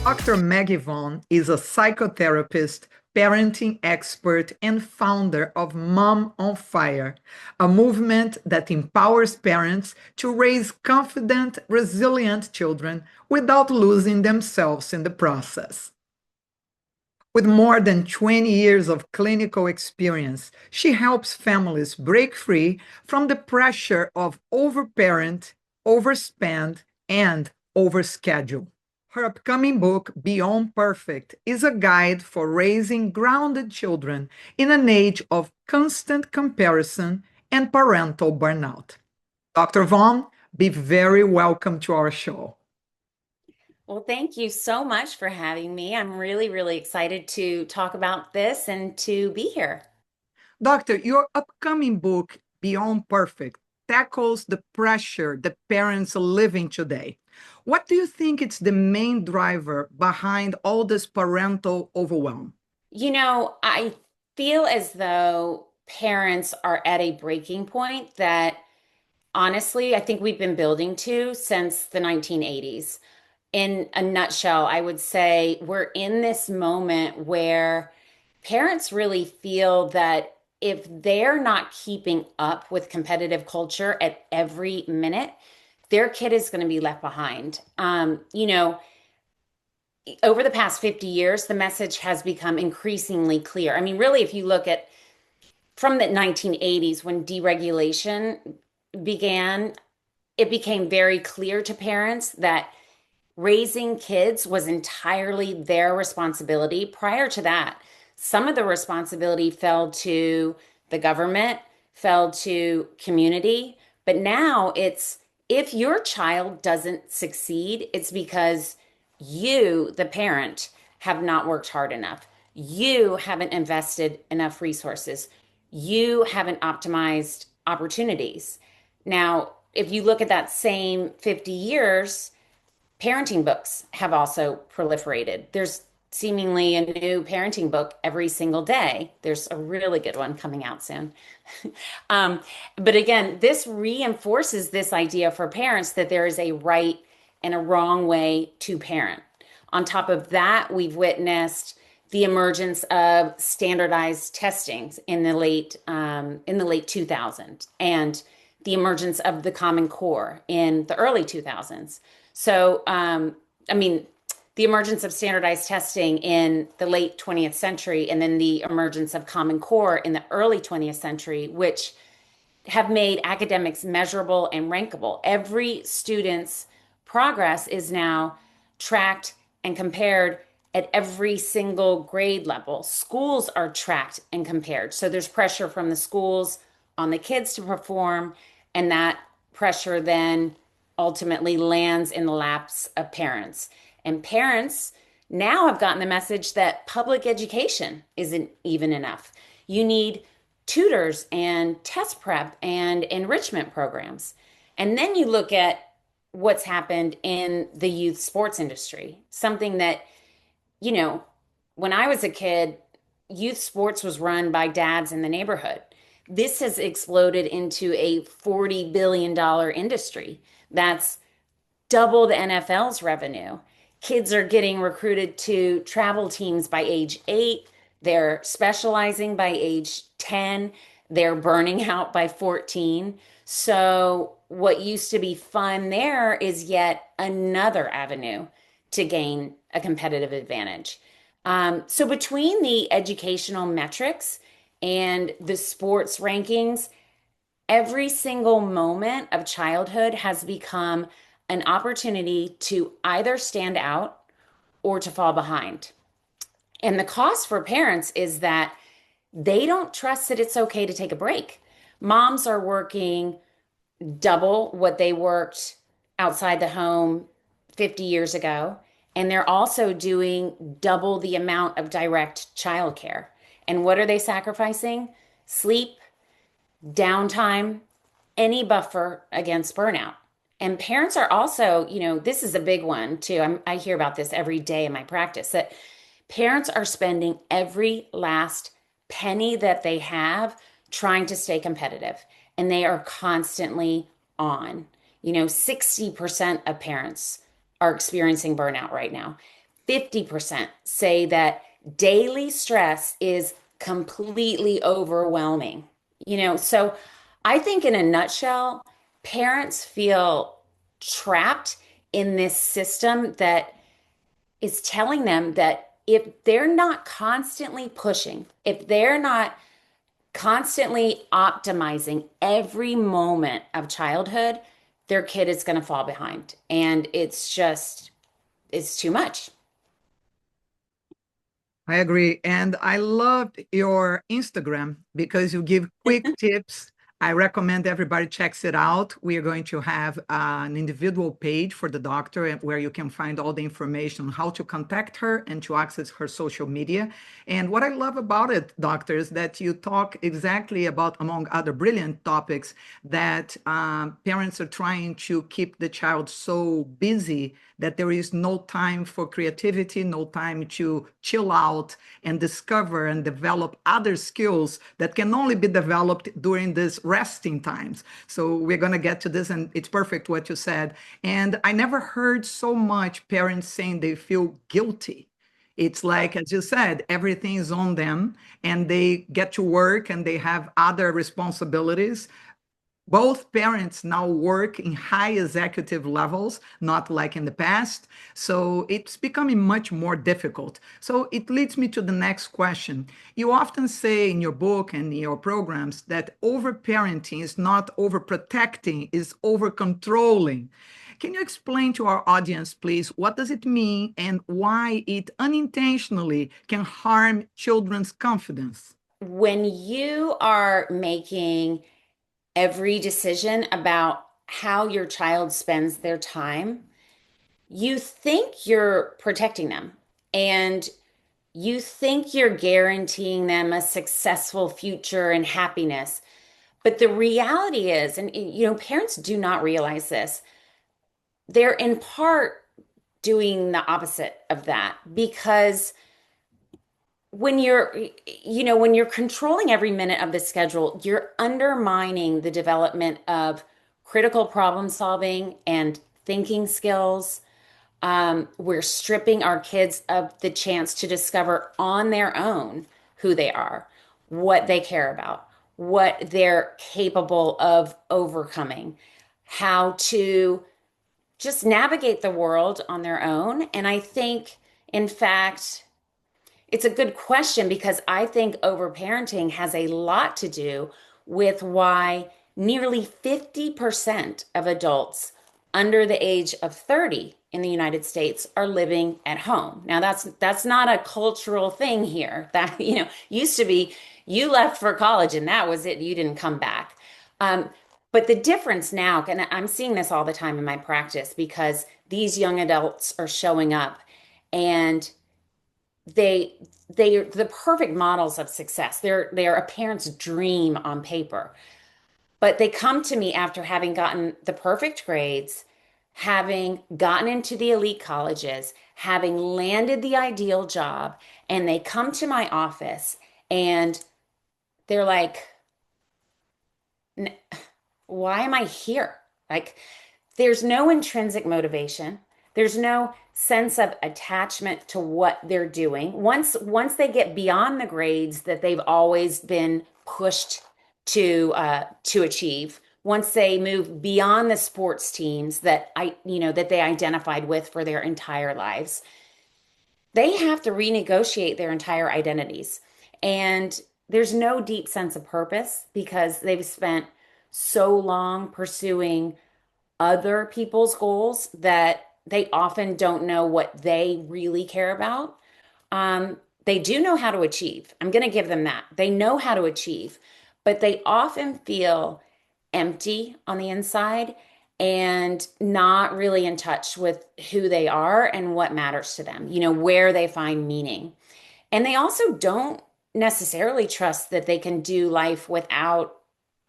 Dr. Maggie Vaughan is a psychotherapist, parenting expert, and founder of Mom on Fire, a movement that empowers parents to raise confident, resilient children without losing themselves in the process. With more than 20 years of clinical experience, she helps families break free from the pressure of overparent, overspend, and overschedule. Her upcoming book, Beyond Perfect, is a guide for raising grounded children in an age of constant comparison and parental burnout. Dr. Vaughn, be very welcome to our show. Well, thank you so much for having me. I'm really, really excited to talk about this and to be here. Doctor, your upcoming book, Beyond Perfect, tackles the pressure that parents are living today. What do you think is the main driver behind all this parental overwhelm? I feel as though parents are at a breaking point that honestly, I think we've been building to since the 1980s. In a nutshell, I would say we're in this moment where parents really feel that if they're not keeping up with competitive culture at every minute, their kid is going to be left behind. Over the past 50 years, the message has become increasingly clear. I mean, really, if you look at from the 1980s when deregulation began, it became very clear to parents that raising kids was entirely their responsibility. Prior to that, some of the responsibility fell to the government, fell to community, but now it's if your child doesn't succeed, it's because you, the parent, have not worked hard enough. You haven't invested enough resources. You haven't optimized opportunities. Now, if you look at that same 50 years, parenting books have also proliferated. There's seemingly a new parenting book every single day. There's a really good one coming out soon. um, but again, this reinforces this idea for parents that there is a right and a wrong way to parent. On top of that, we've witnessed the emergence of standardized testings in the late 2000s and the emergence of the Common Core in the early 2000s. So, I mean, the emergence of standardized testing in the late 20th century and then the emergence of Common Core in the early 20th century, which have made academics measurable and rankable. Every student's progress is now tracked and compared at every single grade level. Schools are tracked and compared. So there's pressure from the schools on the kids to perform, and that pressure then ultimately lands in the laps of parents. And parents now have gotten the message that public education isn't even enough. You need tutors and test prep and enrichment programs. And then you look at what's happened in the youth sports industry, something that, you know, when I was a kid, youth sports was run by dads in the neighborhood. This has exploded into a $40 billion industry. That's double the NFL's revenue. Kids are getting recruited to travel teams by age 8. They're specializing by age 10. They're burning out by 14. So, what used to be fun there is yet another avenue to gain a competitive advantage. So, between the educational metrics and the sports rankings, every single moment of childhood has become an opportunity to either stand out or to fall behind. And the cost for parents is that they don't trust that it's okay to take a break. Moms are working double what they worked outside the home 50 years ago, and they're also doing double the amount of direct childcare. And what are they sacrificing? Sleep, downtime, any buffer against burnout. And parents are also, this is a big one too. I hear about this every day in my practice that parents are spending every last penny that they have trying to stay competitive, and they are constantly on. 60% of parents are experiencing burnout right now. 50% say that daily stress is completely overwhelming. So I think in a nutshell, parents feel trapped in this system that is telling them that if they're not constantly pushing, if they're not constantly optimizing every moment of childhood, their kid is going to fall behind. And it's too much. I agree. And I loved your Instagram because you give quick tips. I recommend everybody checks it out. We are going to have an individual page for the doctor where you can find all the information on how to contact her and to access her social media. And what I love about it, doctor, is that you talk exactly about, among other brilliant topics, that parents are trying to keep the child so busy that there is no time for creativity, no time to chill out and discover and develop other skills that can only be developed during these resting times. So we're going to get to this, and it's perfect what you said. And I never heard so much parents saying they feel guilty. It's like, as you said, everything is on them and they get to work and they have other responsibilities. Both parents now work in high executive levels, not like in the past. So it's becoming much more difficult. So it leads me to the next question. You often say in your book and in your programs that overparenting is not overprotecting, is over-controlling. Can you explain to our audience, please, what does it mean and why it unintentionally can harm children's confidence? When you are making every decision about how your child spends their time, you think you're protecting them and you think you're guaranteeing them a successful future and happiness. But the reality is, and parents do not realize this, they're in part doing the opposite of that because when you're controlling every minute of the schedule, you're undermining the development of critical problem solving and thinking skills. We're stripping our kids of the chance to discover on their own who they are, what they care about, what they're capable of overcoming, how to just navigate the world on their own. And I think, in fact, it's a good question because I think overparenting has a lot to do with why nearly 50% of adults under the age of 30 in the United States are living at home. Now that's not a cultural thing here. That used to be you left for college and that was it. You didn't come back. But the difference now, and I'm seeing this all the time in my practice because these young adults are showing up and they they're the perfect models of success. They're a parent's dream on paper. But they come to me after having gotten the perfect grades, having gotten into the elite colleges, having landed the ideal job, and they come to my office and they're like, why am I here? Like, there's no intrinsic motivation. There's no sense of attachment to what they're doing. Once they get beyond the grades that they've always been pushed to achieve, once they move beyond the sports teams that they identified with for their entire lives, they have to renegotiate their entire identities. And there's no deep sense of purpose because they've spent so long pursuing other people's goals that they often don't know what they really care about. They do know how to achieve. I'm going to give them that. They know how to achieve, but they often feel empty on the inside and not really in touch with who they are and what matters to them, where they find meaning. And they also don't necessarily trust that they can do life without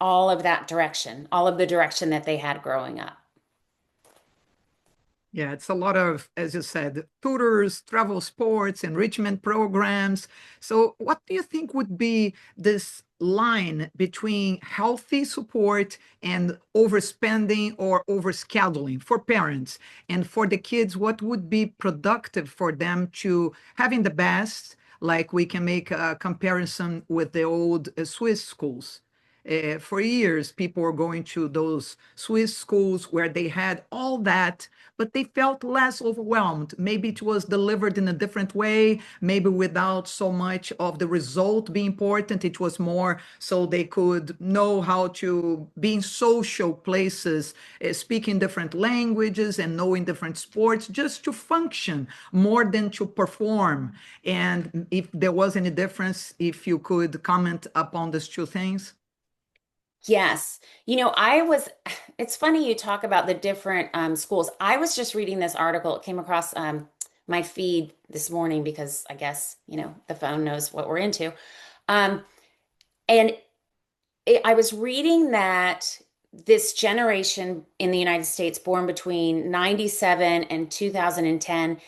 all of that direction, all of the direction that they had growing up. Yeah, it's a lot of, as you said, tutors, travel sports, enrichment programs. So, what do you think would be this line between healthy support and overspending or overscheduling for parents? And for the kids, what would be productive for them to having the best? Like we can make a comparison with the old Swiss schools. For years, people were going to those Swiss schools where they had all that, but they felt less overwhelmed. Maybe it was delivered in a different way, maybe without so much of the result being important. It was more so they could know how to be in social places, speaking different languages and knowing different sports, just to function more than to perform. And if there was any difference, if you could comment upon these two things. Yes. It's funny you talk about the different schools. I was just reading this article. It came across my feed this morning because I guess, the phone knows what we're into. Um, and I was reading that this generation in the United States born between 97 and 2010,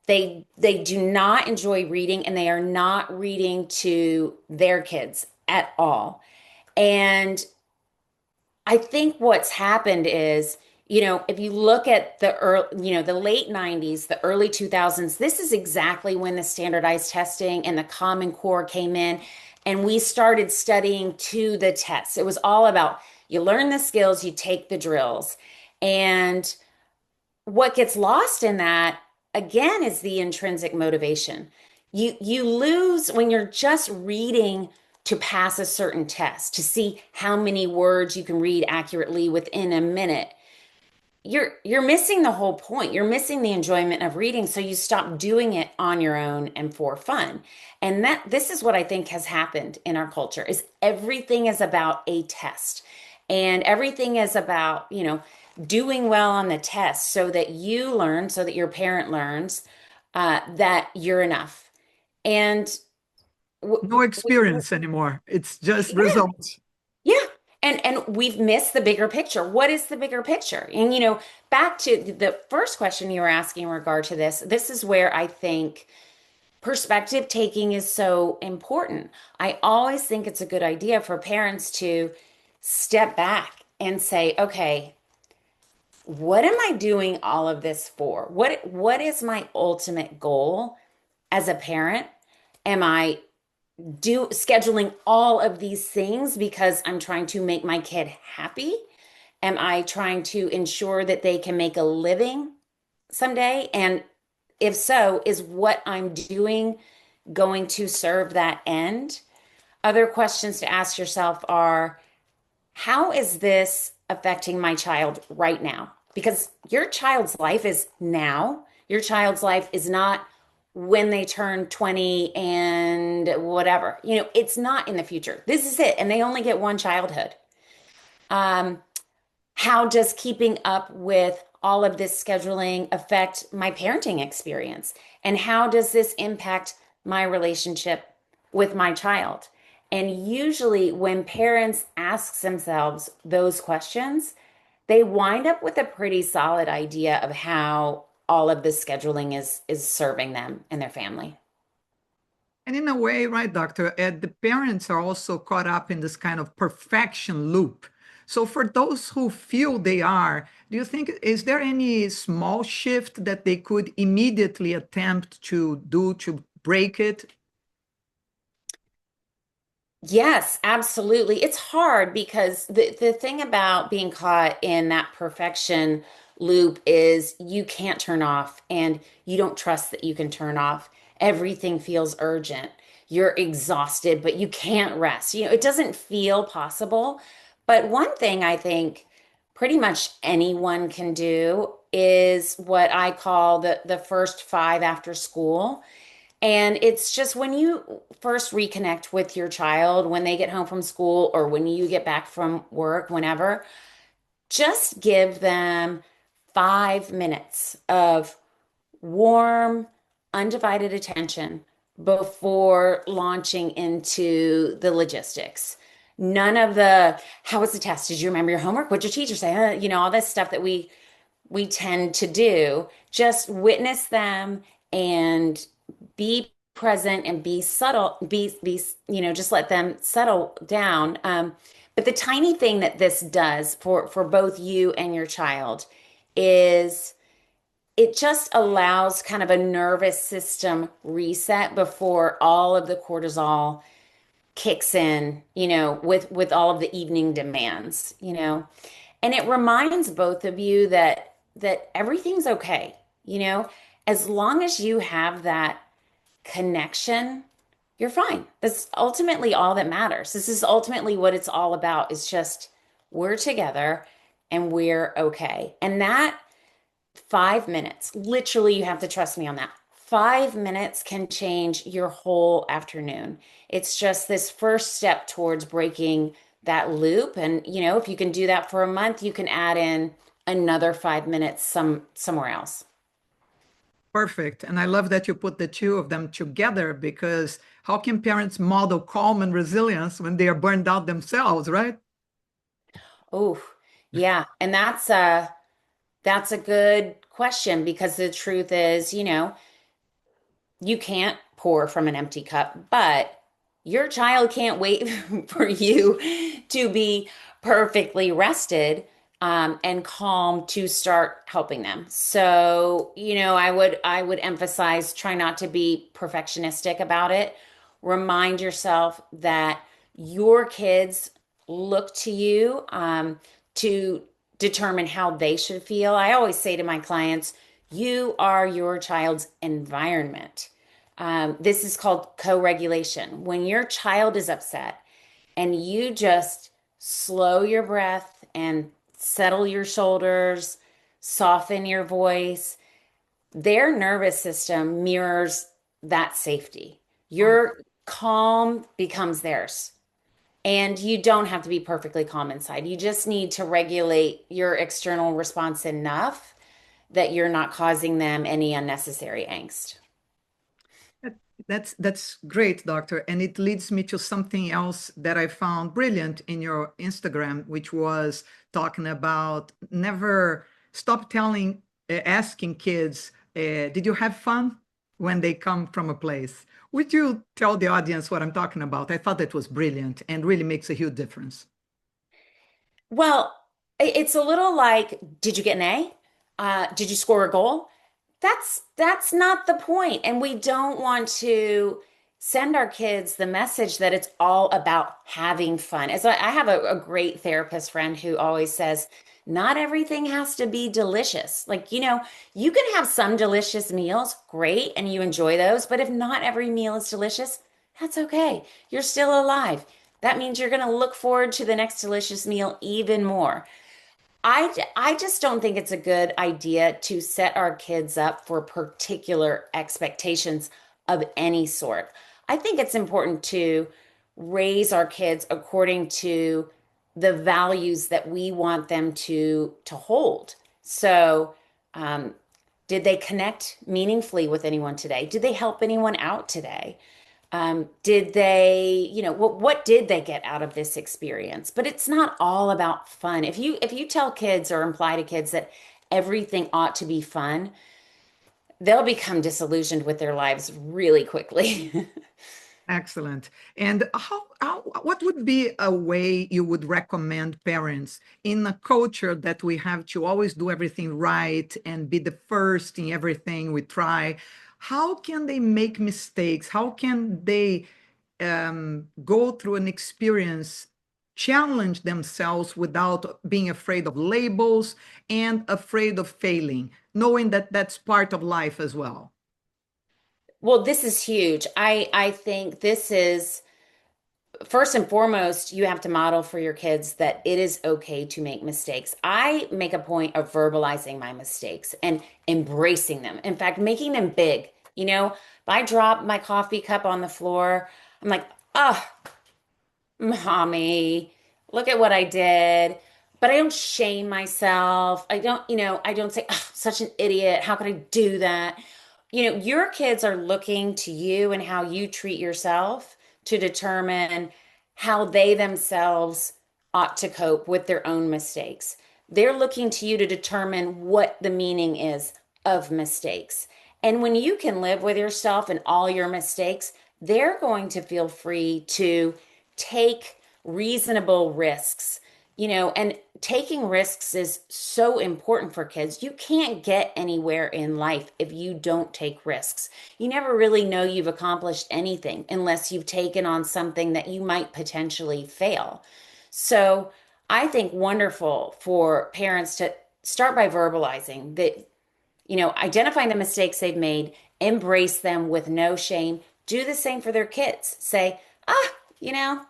they do not enjoy reading and they are not reading to their kids at all. And I think what's happened is, if you look at the late 90s, the early 2000s, this is exactly when the standardized testing and the Common Core came in, and we started studying to the test. It was all about you learn the skills, you take the drills. And what gets lost in that again is the intrinsic motivation. You lose when you're just reading to pass a certain test, to see how many words you can read accurately within a minute. You're missing the whole point. You're missing the enjoyment of reading, so you stop doing it on your own and for fun. And that this is what I think has happened in our culture is everything is about a test. And everything is about, doing well on the test so that you learn, so that your parent learns that you're enough. And No we, experience anymore. It's just yeah, results. yeah. And we've missed the bigger picture. What is the bigger picture? And back to the first question you were asking in regard to this is where I think perspective taking is so important. I always think it's a good idea for parents to step back and say, okay, what am I doing all of this for? What is my ultimate goal as a parent? Am I do scheduling all of these things because I'm trying to make my kid happy? Am I trying to ensure that they can make a living someday? And if so, is what I'm doing going to serve that end? Other questions to ask yourself are, how is this affecting my child right now? Because your child's life is now. Your child's life is not when they turn 20 and whatever. It's not in the future. This is it. And they only get one childhood. Um, how does keeping up with all of this scheduling affect my parenting experience? And how does this impact my relationship with my child? And usually, when parents ask themselves those questions, they wind up with a pretty solid idea of how all of this scheduling is serving them and their family. And in a way, right, doctor, the parents are also caught up in this kind of perfection loop. So for those who feel they are, do you think, is there any small shift that they could immediately attempt to do to break it? Yes, absolutely. It's hard because the thing about being caught in that perfection loop is you can't turn off and you don't trust that you can turn off. Everything feels urgent. You're exhausted, but you can't rest. It doesn't feel possible. But one thing I think pretty much anyone can do is what I call the first five after school. And it's just when you first reconnect with your child, when they get home from school or when you get back from work, whenever, just give them 5 minutes of warm, undivided attention before launching into the logistics. None of the, how was the test? Did you remember your homework? What'd your teacher say? All this stuff that we we tend to do. Just witness them and be present and be subtle, just let them settle down. But the tiny thing that this does for both you and your child is it just allows kind of a nervous system reset before all of the cortisol kicks in, with all of the evening demands, and it reminds both of you that everything's okay, as long as you have that connection, you're fine. That's ultimately all that matters. This is ultimately what it's all about. Is just we're together and we're okay. And that 5 minutes, literally, you have to trust me on that. 5 minutes can change your whole afternoon. It's just this first step towards breaking that loop. And, if you can do that for a month, you can add in another 5 minutes somewhere else. Perfect. And I love that you put the two of them together because how can parents model calm and resilience when they are burned out themselves, right? Oh, yeah. And that's a good question because the truth is, you can't pour from an empty cup, but your child can't wait for you to be perfectly rested, and calm to start helping them. So, I would emphasize try not to be perfectionistic about it. Remind yourself that your kids look to you, to determine how they should feel. I always say to my clients, you are your child's environment. This is called co-regulation. When your child is upset and you just slow your breath and settle your shoulders, soften your voice, their nervous system mirrors that safety. Oh, Your calm becomes theirs. And you don't have to be perfectly calm inside. You just need to regulate your external response enough that you're not causing them any unnecessary angst. that- that's great, doctor. And it leads me to something else that I found brilliant in your Instagram, which was talking about never stop asking kids, did you have fun when they come from a place? Would you tell the audience what I'm talking about? I thought that was brilliant and really makes a huge difference. Well, it's a little like, did you get an A? Did you score a goal? That's not the point. And we don't want to send our kids the message that it's all about having fun. As I have a great therapist friend who always says, not everything has to be delicious. Like, you can have some delicious meals, great, and you enjoy those. But if not every meal is delicious, that's okay. You're still alive. That means you're going to look forward to the next delicious meal even more. I just don't think it's a good idea to set our kids up for particular expectations of any sort. I think it's important to raise our kids according to the values that we want them to hold. So, um, did they connect meaningfully with anyone today? Did they help anyone out today? Did they, what did they get out of this experience? But it's not all about fun. If you tell kids or imply to kids that everything ought to be fun, they'll become disillusioned with their lives really quickly. Excellent. And what would be a way you would recommend parents in a culture that we have to always do everything right and be the first in everything we try? How can they make mistakes? How can they go through an experience, challenge themselves without being afraid of labels and afraid of failing, knowing that that's part of life as well? Well, this is huge. I think this is first and foremost, you have to model for your kids that it is okay to make mistakes. I make a point of verbalizing my mistakes and embracing them. In fact, making them big. If I drop my coffee cup on the floor, I'm like, oh, mommy, look at what I did. But I don't shame myself. I don't say, oh, such an idiot. How could I do that? Your kids are looking to you and how you treat yourself to determine how they themselves ought to cope with their own mistakes. They're looking to you to determine what the meaning is of mistakes. And when you can live with yourself and all your mistakes, they're going to feel free to take reasonable risks. And taking risks is so important for kids. You can't get anywhere in life if you don't take risks. You never really know you've accomplished anything unless you've taken on something that you might potentially fail. So I think wonderful for parents to start by verbalizing that, identifying the mistakes they've made, embrace them with no shame. Do the same for their kids. Say,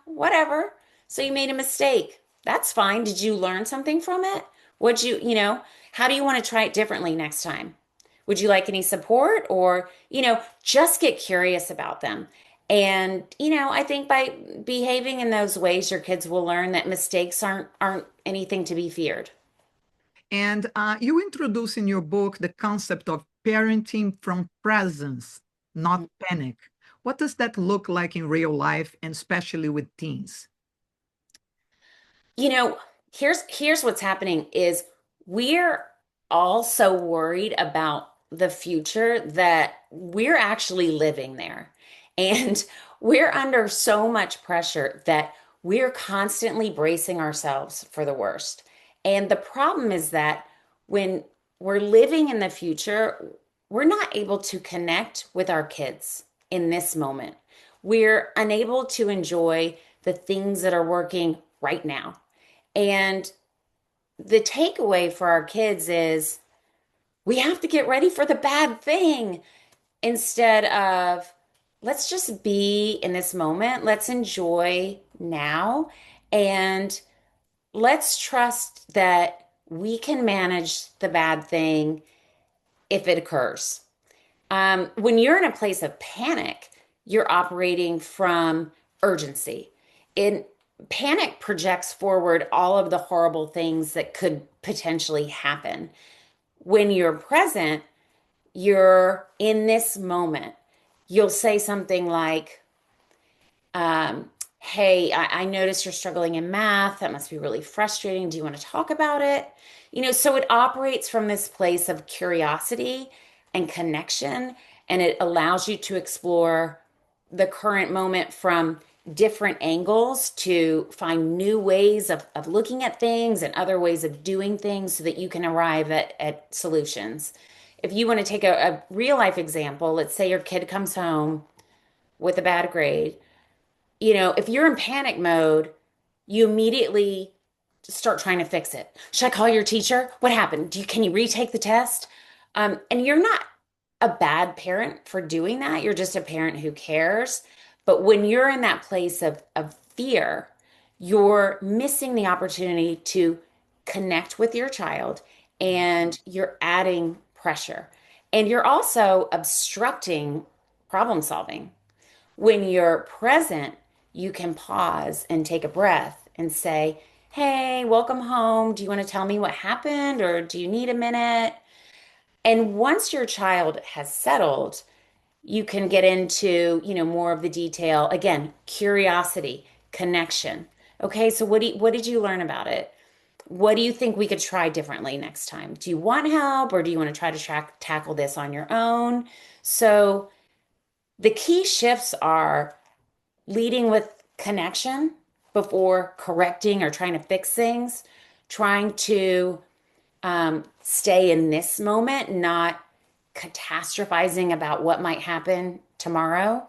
whatever. So you made a mistake. That's fine. Did you learn something from it? How do you want to try it differently next time? Would you like any support? Or, just get curious about them. And, I think by behaving in those ways, your kids will learn that mistakes aren't anything to be feared. And you introduce in your book the concept of parenting from presence, not panic. What does that look like in real life, and especially with teens? You know, here's what's happening is we're all so worried about the future that we're actually living there. And we're under so much pressure that we're constantly bracing ourselves for the worst. And the problem is that when we're living in the future, we're not able to connect with our kids in this moment. We're unable to enjoy the things that are working right now. And the takeaway for our kids is we have to get ready for the bad thing instead of let's just be in this moment. Let's enjoy now and let's trust that we can manage the bad thing if it occurs. When you're in a place of panic, you're operating from urgency. In Panic projects forward all of the horrible things that could potentially happen. When you're present, you're in this moment. You'll say something like, hey, I noticed you're struggling in math. That must be really frustrating. Do you want to talk about it? So it operates from this place of curiosity and connection, and it allows you to explore the current moment from different angles to find new ways of looking at things and other ways of doing things so that you can arrive at solutions. If you want to take a real life example, let's say your kid comes home with a bad grade. If you're in panic mode, you immediately start trying to fix it. Should I call your teacher? What happened? Can you retake the test? And you're not a bad parent for doing that. You're just a parent who cares. But when you're in that place of fear, you're missing the opportunity to connect with your child and you're adding pressure. And you're also obstructing problem solving. When you're present, you can pause and take a breath and say, hey, welcome home. Do you want to tell me what happened or do you need a minute? And once your child has settled, you can get into, more of the detail. Again, curiosity, connection. Okay, so what did you learn about it? What do you think we could try differently next time? Do you want help or do you want to try to tackle this on your own? So the key shifts are leading with connection before correcting or trying to fix things, trying to stay in this moment, not catastrophizing about what might happen tomorrow,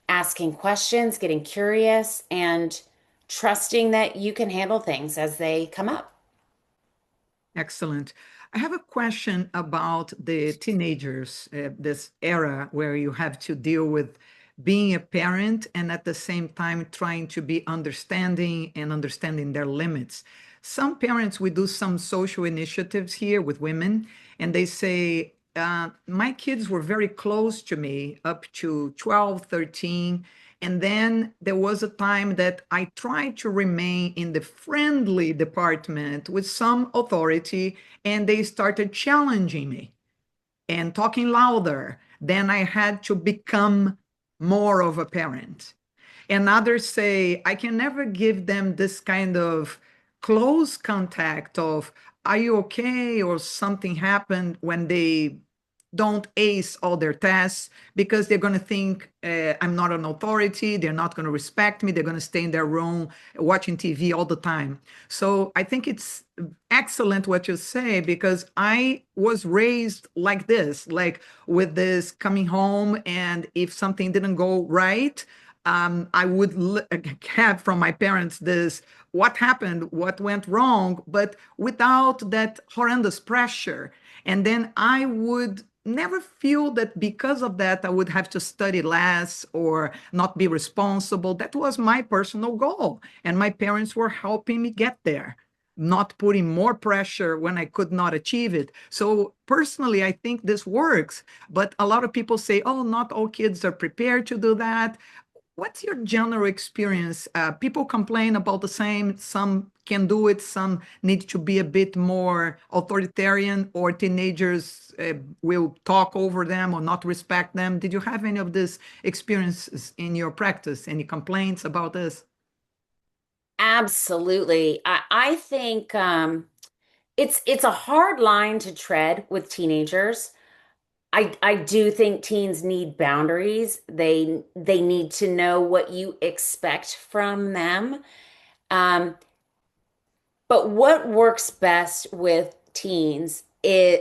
asking questions, getting curious, and trusting that you can handle things as they come up. Excellent. I have a question about the teenagers, this era where you have to deal with being a parent and at the same time trying to be understanding and understanding their limits. Some parents, we do some social initiatives here with women, and they say, my kids were very close to me up to 12, 13. And then there was a time that I tried to remain in the friendly department with some authority, and they started challenging me and talking louder. Then I had to become more of a parent. And others say, I can never give them this kind of close contact of are you okay? Or something happened when they don't ace all their tests because they're going to think I'm not an authority. They're not going to respect me. They're going to stay in their room watching TV all the time. So I think it's excellent what you say because I was raised like this, like with this coming home. And if something didn't go right, I would have from my parents this what happened, what went wrong, but without that horrendous pressure. And then I would never feel that because of that, I would have to study less or not be responsible. That was my personal goal. And my parents were helping me get there, not putting more pressure when I could not achieve it. So personally, I think this works. But a lot of people say, oh, not all kids are prepared to do that. What's your general experience? People complain about the same. Some can do it, some need to be a bit more authoritarian, or teenagers will talk over them or not respect them. Did you have any of these experiences in your practice? Any complaints about this? Absolutely. I think it's a hard line to tread with teenagers. I do think teens need boundaries. They need to know what you expect from them. Um, but what works best with teens is,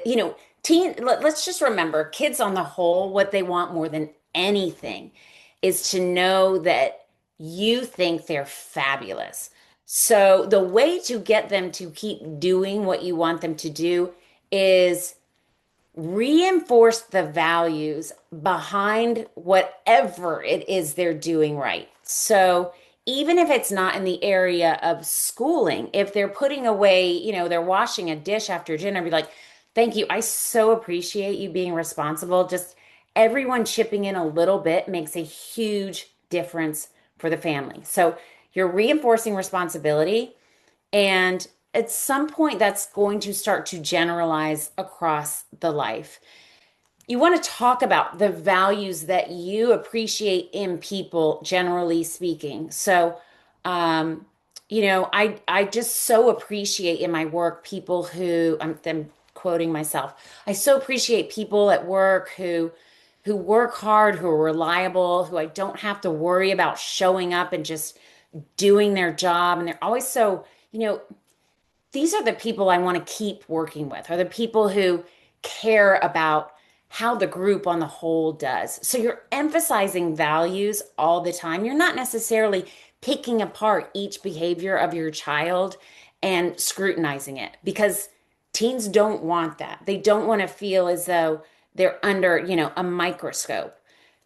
let's just remember, kids on the whole, what they want more than anything is to know that you think they're fabulous. So the way to get them to keep doing what you want them to do is reinforce the values behind whatever it is they're doing right. So even if it's not in the area of schooling, if they're putting away, they're washing a dish after dinner, be like, thank you. I so appreciate you being responsible. Just everyone chipping in a little bit makes a huge difference for the family. So you're reinforcing responsibility. And at some point, that's going to start to generalize across the life. You want to talk about the values that you appreciate in people, generally speaking. So, um, I just so appreciate in my work people who I'm quoting myself. I so appreciate people at work who work hard, who are reliable, who I don't have to worry about showing up and just doing their job. And they're always so, these are the people I want to keep working with, are the people who care about how the group on the whole does. So you're emphasizing values all the time. You're not necessarily picking apart each behavior of your child and scrutinizing it because teens don't want that. They don't want to feel as though they're under, a microscope.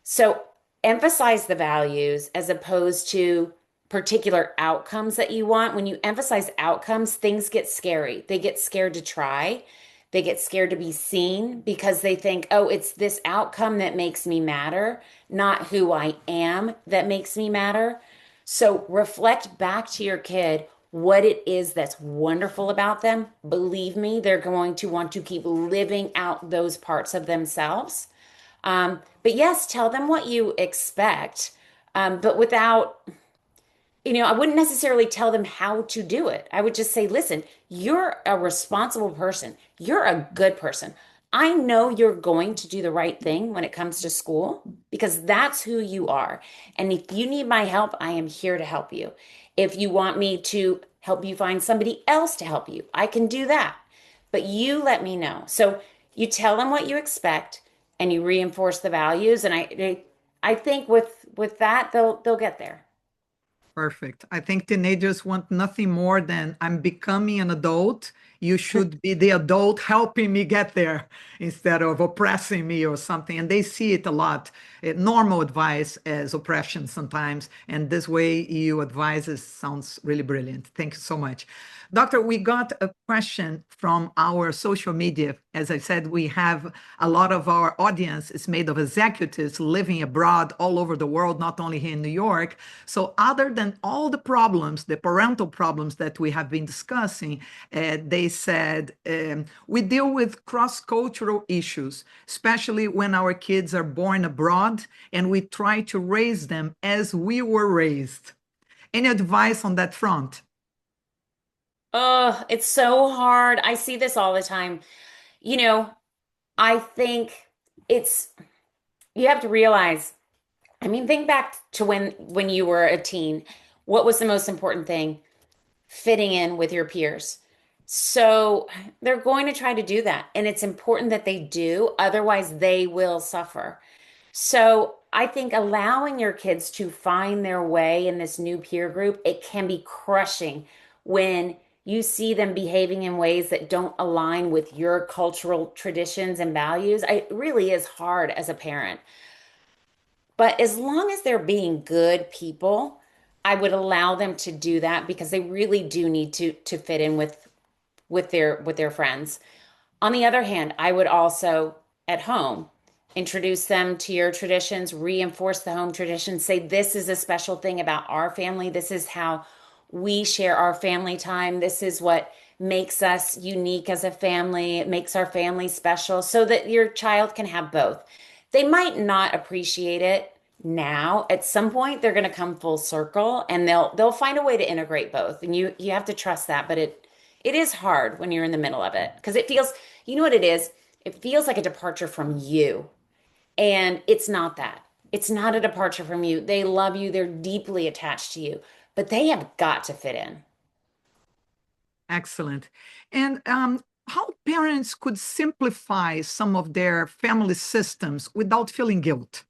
So emphasize the values as opposed to particular outcomes that you want. When you emphasize outcomes, things get scary. They get scared to try. They get scared to be seen because they think, oh, it's this outcome that makes me matter, not who I am that makes me matter. So reflect back to your kid what it is that's wonderful about them. Believe me, they're going to want to keep living out those parts of themselves. But yes, tell them what you expect, but without I wouldn't necessarily tell them how to do it. I would just say, listen, you're a responsible person. You're a good person. I know you're going to do the right thing when it comes to school because that's who you are. And if you need my help, I am here to help you. If you want me to help you find somebody else to help you, I can do that. But you let me know. So you tell them what you expect and you reinforce the values. And I think with that, they'll get there. Perfect. I think teenagers want nothing more than I'm becoming an adult. You should be the adult helping me get there instead of oppressing me or something. And they see it a lot. Normal advice as oppression sometimes. And this way you advise it sounds really brilliant. Thank you so much. Doctor, we got a question from our social media. As I said, we have a lot of our audience is made of executives living abroad all over the world, not only here in New York. So other than all the problems, the parental problems that we have been discussing, they said we deal with cross-cultural issues, especially when our kids are born abroad and we try to raise them as we were raised. Any advice on that front? Oh, it's so hard. I see this all the time. You know, I think it's you have to realize, I mean, think back to when you were a teen. What was the most important thing? Fitting in with your peers. So they're going to try to do that, and it's important that they do, otherwise they will suffer. So I think allowing your kids to find their way in this new peer group, it can be crushing when you see them behaving in ways that don't align with your cultural traditions and values. It really is hard as a parent. But as long as they're being good people, I would allow them to do that because they really do need to fit in with their friends. On the other hand, I would also at home introduce them to your traditions, reinforce the home traditions, say this is a special thing about our family. This is how we share our family time. This is what makes us unique as a family. It makes our family special so that your child can have both. They might not appreciate it now. At some point they're going to come full circle and they'll find a way to integrate both. And you have to trust that, but it is hard when you're in the middle of it because it feels, you know what it is? It feels like a departure from you. And it's not that. It's not a departure from you. They love you, they're deeply attached to you, but they have got to fit in. Excellent. And how parents could simplify some of their family systems without feeling guilt?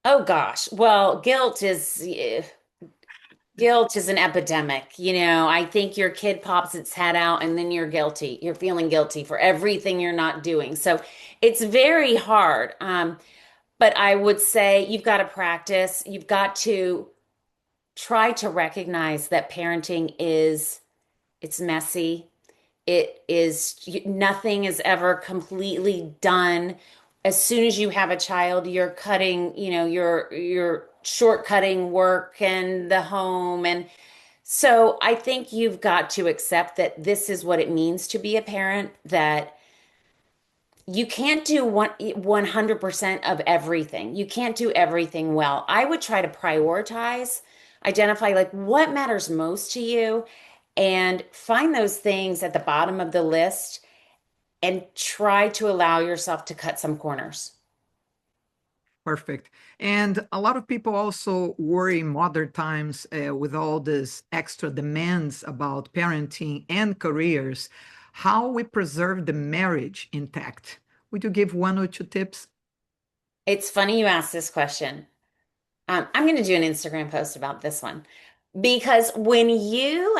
Oh gosh. Well, guilt is an epidemic. I think your kid pops its head out and then you're guilty. You're feeling guilty for everything you're not doing. So it's very hard. But I would say you've got to practice. You've got to try to recognize that parenting it's messy. It is nothing is ever completely done. As soon as you have a child, you're cutting, you're shortcutting work and the home. And so I think you've got to accept that this is what it means to be a parent, that you can't do 100% of everything. You can't do everything well. I would try to prioritize, identify like what matters most to you, and find those things at the bottom of the list and try to allow yourself to cut some corners. Perfect. And a lot of people also worry in modern times with all this extra demands about parenting and careers, how we preserve the marriage intact. Would you give one or two tips? It's funny you asked this question. I'm going to do an Instagram post about this one because when you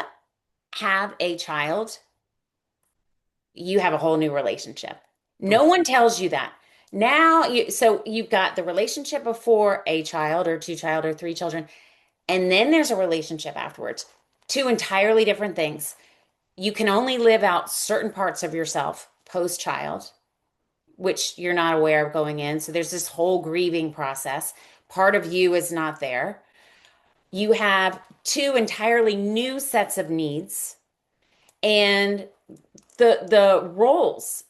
have a child, you have a whole new relationship. For No one tells you that. So you've got the relationship before a child or two child or three children, and then there's a relationship afterwards. Two entirely different things. You can only live out certain parts of yourself post child, which you're not aware of going in. So there's this whole grieving process. Part of you is not there. You have two entirely new sets of needs, and the roles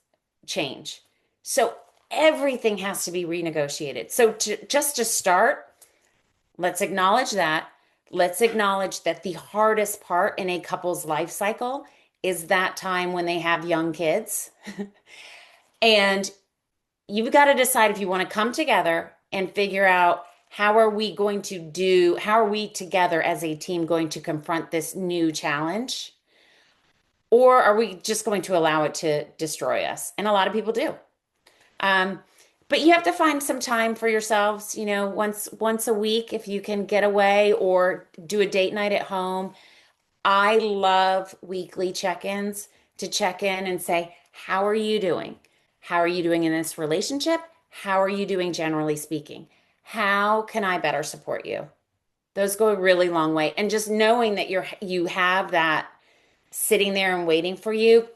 change. So everything has to be renegotiated. So just to start, let's acknowledge that. Let's acknowledge that the hardest part in a couple's life cycle is that time when they have young kids. And you've got to decide if you want to come together and figure out how are we together as a team going to confront this new challenge? Or are we just going to allow it to destroy us? And a lot of people do. Um, but you have to find some time for yourselves, once a week if you can get away or do a date night at home. I love weekly check-ins to check in and say, how are you doing? How are you doing in this relationship? How are you doing generally speaking? How can I better support you? Those go a really long way. And just knowing that you have that sitting there and waiting for you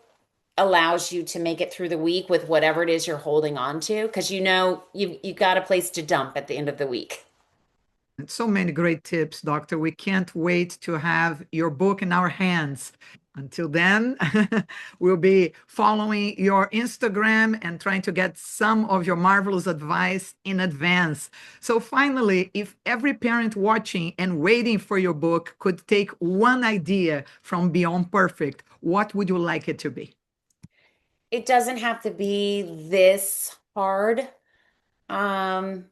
allows you to make it through the week with whatever it is you're holding on to because you've got a place to dump at the end of the week. And so many great tips, Doctor. We can't wait to have your book in our hands. Until then, we'll be following your Instagram and trying to get some of your marvelous advice in advance. So, finally, if every parent watching and waiting for your book could take one idea from Beyond Perfect, what would you like it to be? It doesn't have to be this hard. Um,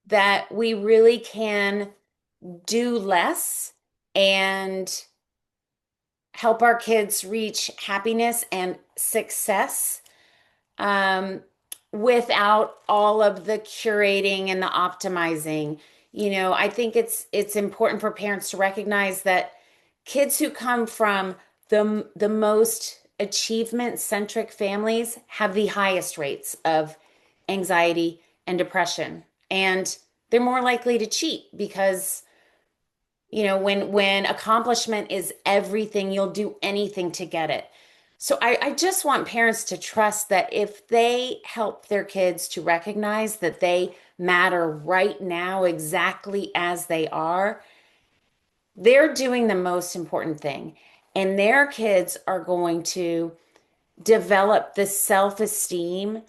that we really can do less and help our kids reach happiness and success um, without all of the curating and the optimizing. I think it's important for parents to recognize that kids who come from the most achievement centric families have the highest rates of anxiety and depression, and they're more likely to cheat because when accomplishment is everything, you'll do anything to get it. So I just want parents to trust that if they help their kids to recognize that they matter right now exactly as they are, they're doing the most important thing. And their kids are going to develop the self-esteem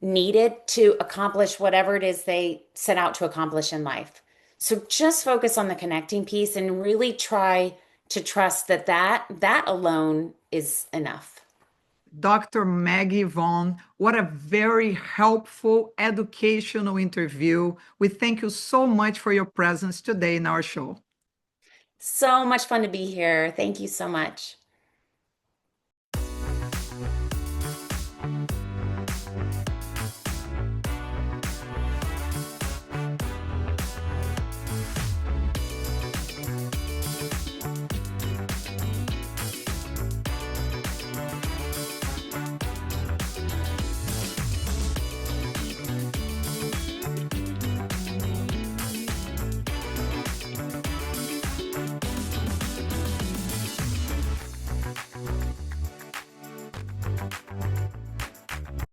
needed to accomplish whatever it is they set out to accomplish in life. So just focus on the connecting piece and really try to trust that alone is enough. Dr. Maggie Vaughan, what a very helpful educational interview. We thank you so much for your presence today in our show. So much fun to be here. Thank you so much.